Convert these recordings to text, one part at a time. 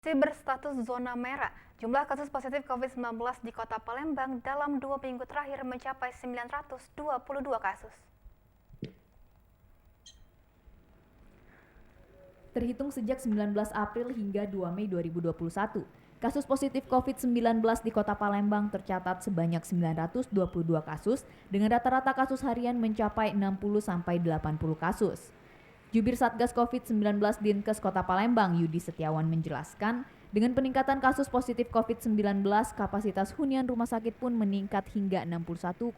Masih berstatus zona merah, jumlah kasus positif COVID-19 di Kota Palembang dalam 2 minggu terakhir mencapai 922 kasus. Terhitung sejak 19 April hingga 2 Mei 2021, kasus positif COVID-19 di Kota Palembang tercatat sebanyak 922 kasus dengan rata-rata kasus harian mencapai 60-80 kasus. Jubir Satgas COVID-19 Dinkes Kota Palembang, Yudi Setiawan menjelaskan, dengan peningkatan kasus positif COVID-19, kapasitas hunian rumah sakit pun meningkat hingga 61,89%.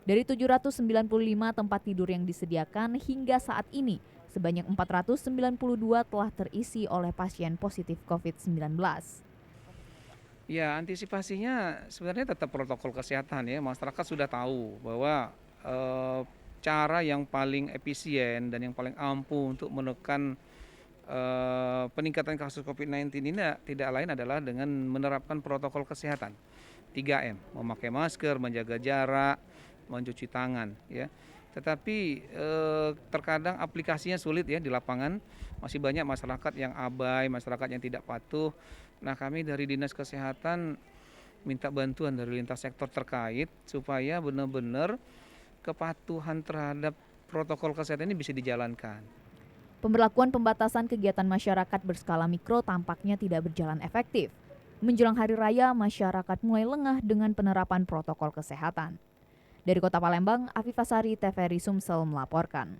Dari 795 tempat tidur yang disediakan hingga saat ini, sebanyak 492 telah terisi oleh pasien positif COVID-19. Ya, antisipasinya sebenarnya tetap protokol kesehatan ya. Masyarakat sudah tahu bahwa cara yang paling efisien dan yang paling ampuh untuk menekan peningkatan kasus COVID-19 ini tidak lain adalah dengan menerapkan protokol kesehatan 3M, memakai masker, menjaga jarak, mencuci tangan ya. Tetapi terkadang aplikasinya sulit ya di lapangan, masih banyak masyarakat yang abai, masyarakat yang tidak patuh. Nah, kami dari Dinas Kesehatan minta bantuan dari lintas sektor terkait supaya benar-benar kepatuhan terhadap protokol kesehatan ini bisa dijalankan. Pemberlakuan pembatasan kegiatan masyarakat berskala mikro tampaknya tidak berjalan efektif. Menjelang hari raya, masyarakat mulai lengah dengan penerapan protokol kesehatan. Dari Kota Palembang, Afifah Sari, TVRI Sumsel melaporkan.